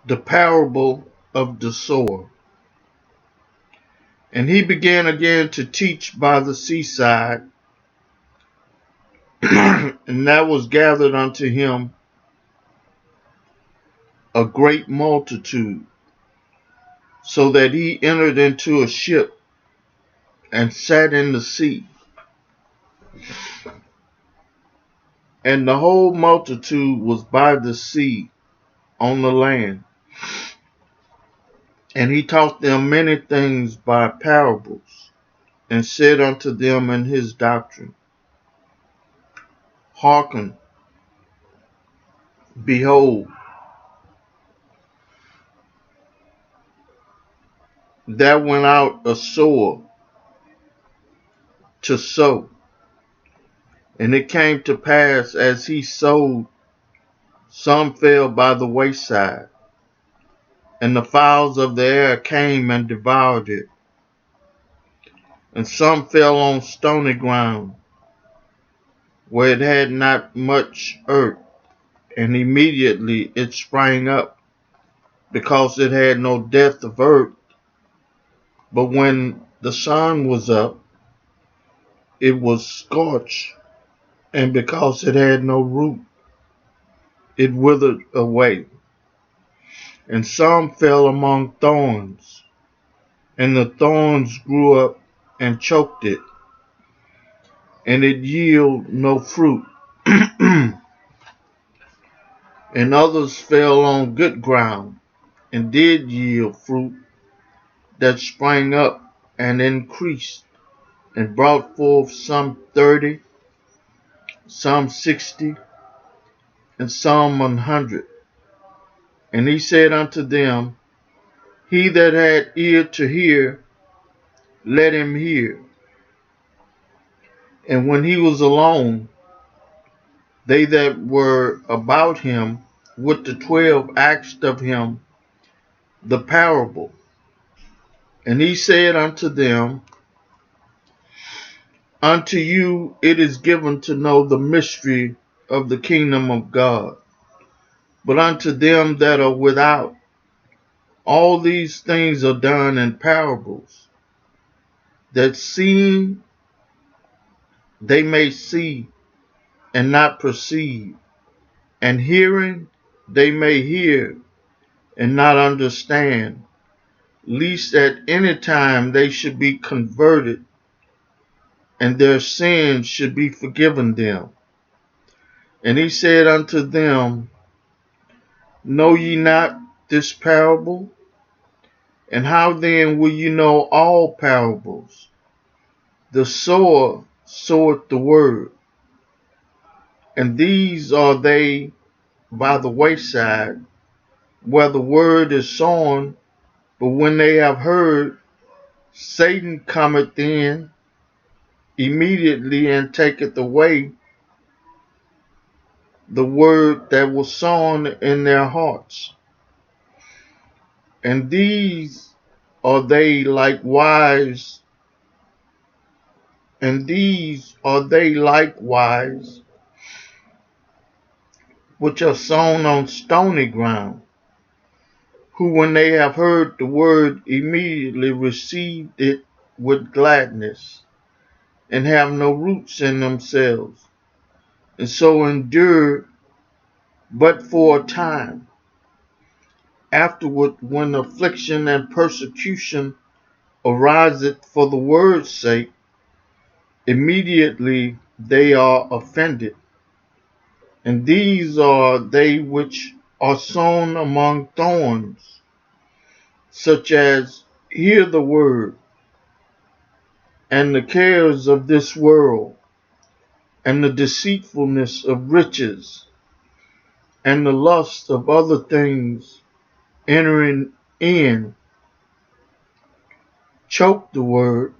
the parable of the sower. And he began again to teach by the seaside, and there was gathered unto him a great multitude, so that he entered into a ship and sat in the sea. And the whole multitude was by the sea on the land. And he taught them many things by parables, and said unto them in his doctrine, Hearken, behold, there went out a sower to sow. And it came to pass, as he sowed, some fell by the wayside, and the fowls of the air came and devoured it. And some fell on stony ground, where it had not much earth, and immediately it sprang up, because it had no depth of earth. But when the sun was up, it was scorched, and because it had no root, it withered away. And some fell among thorns, and the thorns grew up and choked it, and it yielded no fruit. And others fell on good ground, and did yield fruit, that sprang up and increased, and brought forth some 30, some 60, and some 100. And he said unto them, He that had ear to hear, let him hear. And when he was alone, they that were about him with the 12 asked of him the parable. And he said unto them, Unto you it is given to know the mystery of the kingdom of God, but unto them that are without, all these things are done in parables, that seeing they may see and not perceive, and hearing they may hear and not understand, lest at any time they should be converted, and their sins should be forgiven them. And he said unto them, Know ye not this parable? And how then will you know all parables? The sower soweth the word, and these are they by the wayside, where the word is sown. But when they have heard, Satan cometh in immediately, and taketh away the word that was sown in their hearts. And these are they likewise, which are sown on stony ground, who when they have heard the word immediately received it with gladness, and have no roots in themselves, and so endure but for a time. Afterward, when affliction and persecution ariseth for the word's sake, immediately they are offended. And these are they which are sown among thorns, such as hear the word, and the cares of this world, and the deceitfulness of riches, and the lust of other things entering in, choke the word,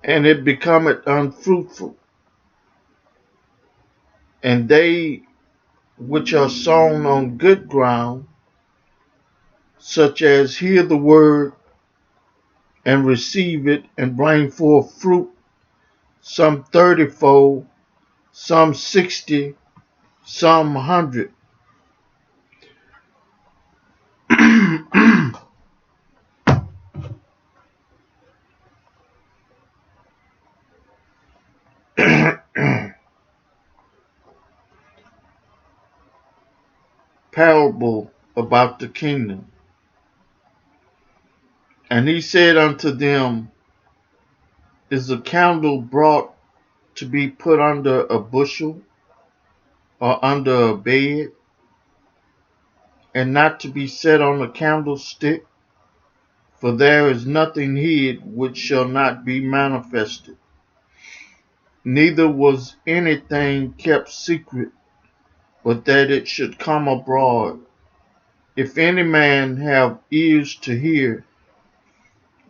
and it becometh unfruitful. And they which are sown on good ground, such as hear the word, and receive it, and bring forth fruit, some 30-fold, some 60, some 100. parable about the kingdom. And he said unto them, Is a candle brought to be put under a bushel or under a bed, and not to be set on a candlestick? For there is nothing hid which shall not be manifested, neither was anything kept secret, but that it should come abroad. If any man have ears to hear,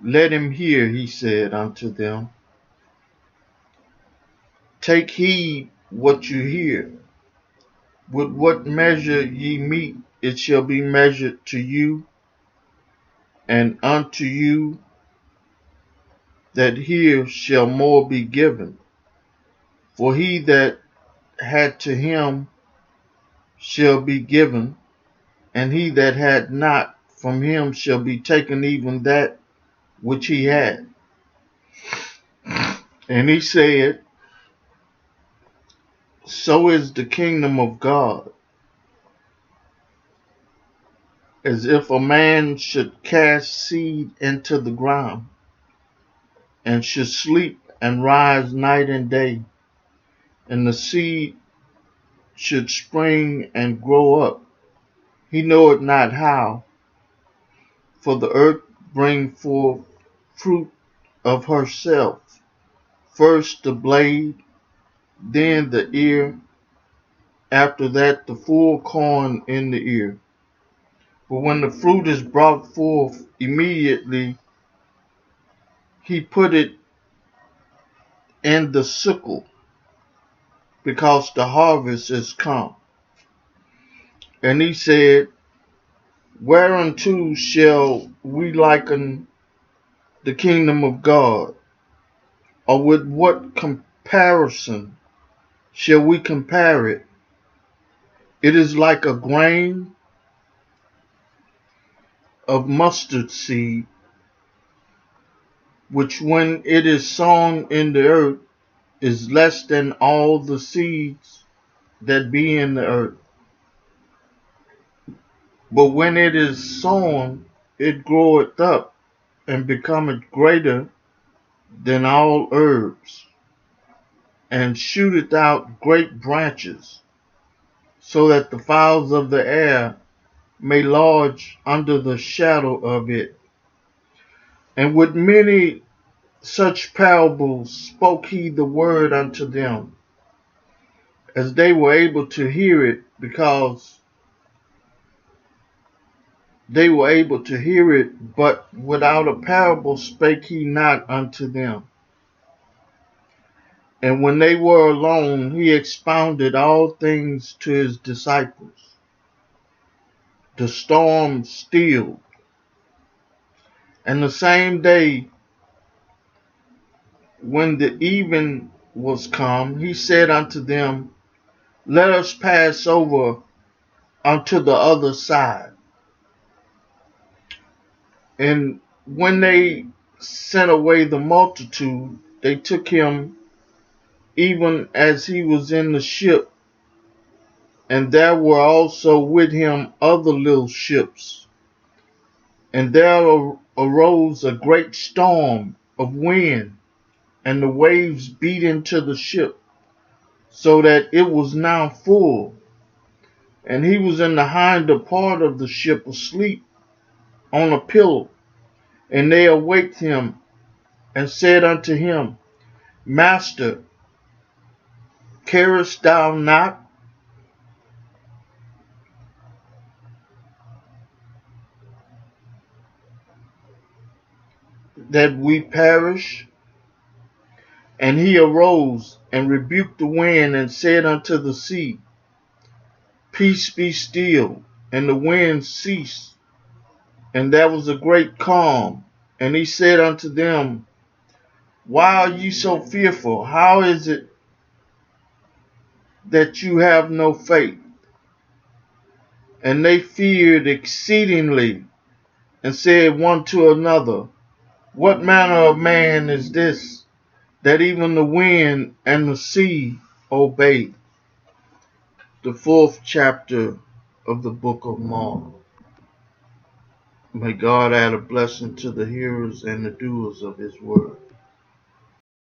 let him hear, he said unto them. Take heed what you hear. With what measure ye mete, it shall be measured to you, and unto you that hear shall more be given. For he that had to him shall be given, and he that had not, from him shall be taken even that which he had. And he said, So is the kingdom of God, as if a man should cast seed into the ground, and should sleep and rise night and day, and the seed should spring and grow up. He knoweth not how, for the earth bring forth fruit of herself, first the blade, then the ear, after that the full corn in the ear. But when the fruit is brought forth, immediately he put it in the sickle, because the harvest is come. And he said, Whereunto shall we liken the kingdom of God? Or with what comparison shall we compare it? It is like a grain of mustard seed, which when it is sown in the earth is less than all the seeds that be in the earth. But when it is sown, it groweth up and becometh greater than all herbs, and shooteth out great branches, so that the fowls of the air may lodge under the shadow of it. And with many such parables spoke he the word unto them, as they were able to hear it, because they were able to hear it, but without a parable spake he not unto them. And when they were alone, he expounded all things to his disciples. The storm stilled. And the same day, when the even was come, he said unto them, Let us pass over unto the other side. And when they sent away the multitude, they took him even as he was in the ship, and there were also with him other little ships. And there arose a great storm of wind, and the waves beat into the ship, so that it was now full. And he was in the hinder part of the ship asleep on a pillow. And they awaked him and said unto him, Master, carest thou not that we perish? And he arose and rebuked the wind and said unto the sea, Peace, be still. And the wind ceased, and there was a great calm. And he said unto them, Why are ye so fearful? How is it that you have no faith? And they feared exceedingly, and said one to another, What manner of man is this, that even the wind and the sea obey? The 4th chapter of the book of Mark. May God add a blessing to the hearers and the doers of his word.